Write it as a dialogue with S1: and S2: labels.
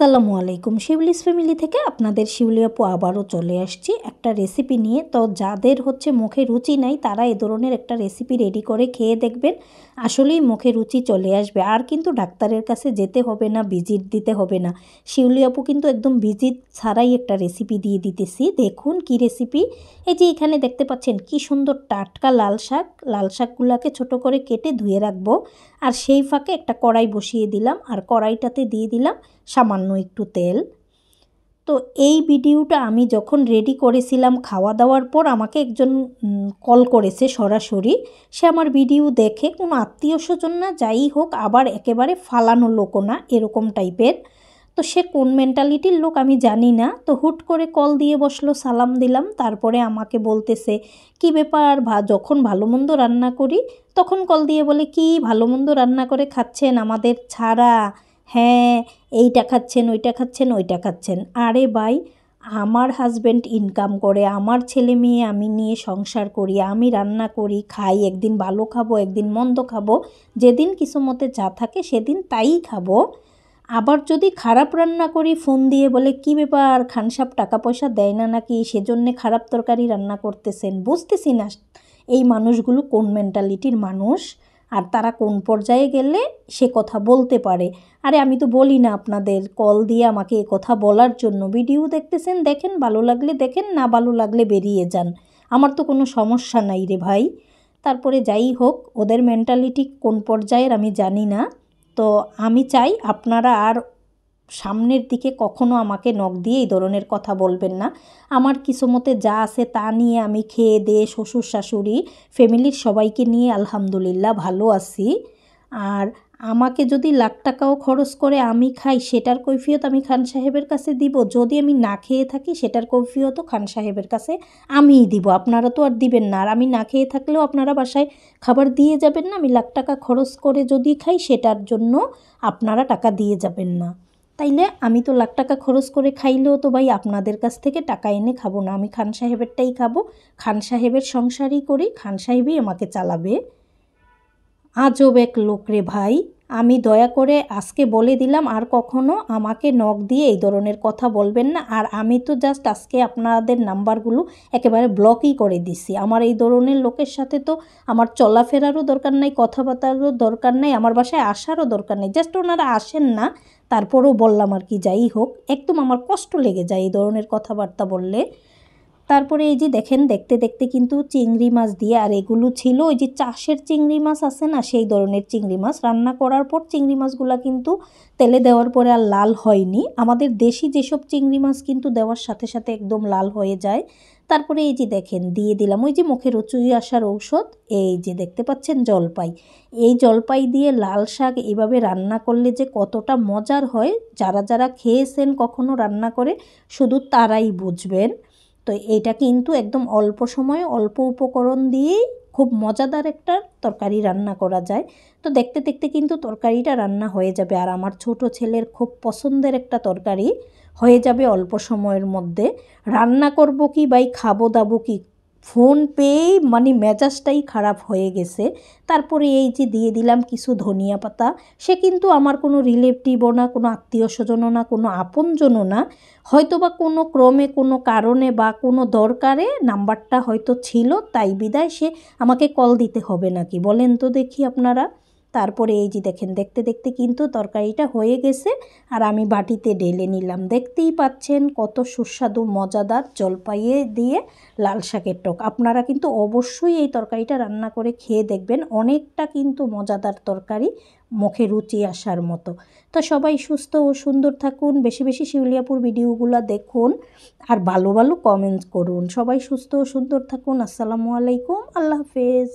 S1: আসসালামু আলাইকুম। শিউলিস ফ্যামিলি থেকে আপনাদের শিউলি আপু আবারও চলে আসছি একটা রেসিপি নিয়ে। তো যাদের মুখে রুচি নাই তারা এ ধরনের একটা রেসিপি রেডি করে খেয়ে দেখবেন, আসলেই মুখে রুচি চলে আসবে। আর কিন্তু ডাক্তারের কাছে যেতে হবে না, ভিজিট দিতে হবে না। শিউলি আপু কিন্তু একদম ভিজিট ছাড়াই একটা রেসিপি দিয়ে দিতেছি। দেখুন কি রেসিপি। এই যে এখানে দেখতে পাচ্ছেন কি সুন্দর টাটকা লাল শাকগুলোকে ছোট করে কেটে ধুয়ে রাখবো। আর সেই ফাঁকে একটা কড়াই বসিয়ে দিলাম, আর কড়াইটাতে দিয়ে দিলাম সামান্য একটু তেল। তো এই ভিডিওটা আমি যখন রেডি করেছিলাম, খাওয়া দাওয়ার পর আমাকে একজন কল করেছে সরাসরি। সে আমার ভিডিও দেখে, কোনো আত্মীয় স্বজন না, যাই হোক, আবার একেবারে ফালানো লোকও না, এরকম টাইপের। তো সে কোন মেন্টালিটির লোক আমি জানি না। তো হুট করে কল দিয়ে বসলো, সালাম দিলাম। তারপরে আমাকে বলতেছে কি ব্যাপার, যখন ভালো মন্দ রান্না করি তখন কল দিয়ে বলে কি ভালো মন্দ রান্না করে খাচ্ছেন আমাদের ছাড়া, হ্যাঁ এইটা খাচ্ছেন, ওইটা খাচ্ছেন, ওইটা খাচ্ছেন। আরে ভাই, আমার হাজব্যান্ড ইনকাম করে, আমার ছেলে মেয়ে আমি নিয়ে সংসার করি, আমি রান্না করি, খাই, একদিন ভালো খাবো, একদিন মন্দ খাবো, যেদিন কিছু মতে যা থাকে সেদিন তাই খাবো। আবার যদি খারাপ রান্না করি ফোন দিয়ে বলে কি ব্যাপার, খানসাব টাকা পয়সা দেয় না নাকি, সেজন্যে খারাপ তরকারি রান্না করতেছেন। বুঝতেছি না এই মানুষগুলো কোন মেন্টালিটির মানুষ, আর তারা কোন পর্যায়ে গেলে সে কথা বলতে পারে। আরে আমি তো বলি না আপনাদের কল দিয়ে আমাকে এ কথা বলার জন্য। ভিডিও দেখতেছেন দেখেন, ভালো লাগলে দেখেন, না ভালো লাগলে বেরিয়ে যান, আমার তো কোনো সমস্যা নাই রে ভাই। তারপরে যাই হোক, ওদের মেন্টালিটি কোন পর্যায়ের আমি জানি না। তো আমি চাই আপনারা আর সামনের দিকে কখনো আমাকে নখ দিয়ে এই ধরনের কথা বলবেন না। আমার কিছু মতে যা আছে তা নিয়ে আমি খেয়ে দিয়ে শ্বশুর শাশুড়ি ফ্যামিলির সবাইকে নিয়ে আলহামদুলিল্লাহ ভালো আছি। আর আমাকে যদি লাখ টাকাও খরচ করে আমি খাই, সেটার কৈফিয়ত আমি খান সাহেবের কাছে দিব। যদি আমি না খেয়ে থাকি সেটার কৈফিয়তও খান সাহেবের কাছে আমিই দিব, আপনারা তো আর দিবেন না। আর আমি না খেয়ে থাকলেও আপনারা বাসায় খাবার দিয়ে যাবেন না। আমি লাখ টাকা খরচ করে যদি খাই সেটার জন্য আপনারা টাকা দিয়ে যাবেন না। তাইলে আমি তো লাখ টাকা খরচ করে খাইলেও তো ভাই আপনাদের কাছ থেকে টাকা এনে খাবো না, আমি খান সাহেবেরটাই খাবো। খান সাহেবের সংসারই করি, খান সাহেবই আমাকে চালাবে। আজব এক লোক রে ভাই। আমি দয়া করে আজকে বলে দিলাম, আর কখনো আমাকে নখ দিয়ে এই ধরনের কথা বলবেন না। আর আমি তো জাস্ট আজকে আপনাদের নাম্বারগুলো একেবারে ব্লকই করে দিছি। আমার এই ধরনের লোকের সাথে তো আমার চলাফেরারও দরকার নাই, কথাবার্তারও দরকার নাই, আমার বাসায় আসারও দরকার নেই। জাস্ট ওনারা আসেন না, তারপরেও বললাম আর কি। যাই হোক, একদম আমার কষ্ট লেগে যায় এই ধরনের কথাবার্তা বললে। তারপরে এই যে দেখেন, দেখতে দেখতে কিন্তু চিংড়ি মাছ দিয়ে, আর এগুলো ছিল ওই যে চাষের চিংড়ি মাছ আছে না, সেই ধরনের চিংড়ি মাছ। রান্না করার পর চিংড়ি মাছগুলো কিন্তু তেলে দেওয়ার পরে আর লাল হয়নি। আমাদের দেশি যেসব চিংড়ি মাছ কিন্তু দেওয়ার সাথে সাথে একদম লাল হয়ে যায়। তারপরে এই যে দেখেন দিয়ে দিলাম ওই যে মুখে রুচি আসার ঔষধ, এই যে দেখতে পাচ্ছেন জলপাই। এই জলপাই দিয়ে লাল শাক এভাবে রান্না করলে যে কতটা মজার হয়, যারা যারা খেয়েছেন কখনো রান্না করে শুধু তারাই বুঝবেন। তো এটা কিন্তু একদম অল্প সময়ে অল্প উপকরণ দিয়েই খুব মজাদার একটা তরকারি রান্না করা যায়। তো দেখতে দেখতে কিন্তু তরকারিটা রান্না হয়ে যাবে, আর আমার ছোট ছেলের খুব পছন্দের একটা তরকারি হয়ে যাবে অল্প সময়ের মধ্যে। রান্না করব কি ভাই, খাবো দাবো কি, ফোন পেয়েই মানে মেজাজটাই খারাপ হয়ে গেছে। তারপরে এই যে দিয়ে দিলাম কিছু ধনিয়া পাতা। সে কিন্তু আমার কোনো রিলেটিভও না, কোনো আত্মীয় স্বজনও না, কোনো আপনজনও না। হয়তো বা কোনো ক্রমে, কোনো কারণে বা কোনো দরকারে নাম্বারটা হয়তো ছিল, তাই বিদায় সে আমাকে কল দিতে হবে নাকি বলেন তো দেখি আপনারা। তারপরে এই যে দেখেন, দেখতে দেখতে কিন্তু তরকারিটা হয়ে গেছে, আর আমি বাটিতে ঢেলে নিলাম। দেখতেই পাচ্ছেন কত সুস্বাদু মজাদার জলপাইয়ে দিয়ে লাল শাকের টক। আপনারা কিন্তু অবশ্যই এই তরকারিটা রান্না করে খেয়ে দেখবেন, অনেকটা কিন্তু মজাদার তরকারি, মুখে রুচি আসার মতো। তো সবাই সুস্থ ও সুন্দর থাকুন, বেশি বেশি শিউলি আপুর ভিডিওগুলো দেখুন, আর ভালো ভালো কমেন্টস করুন। সবাই সুস্থ ও সুন্দর থাকুন। আসসালামু আলাইকুম, আল্লাহ হাফেজ।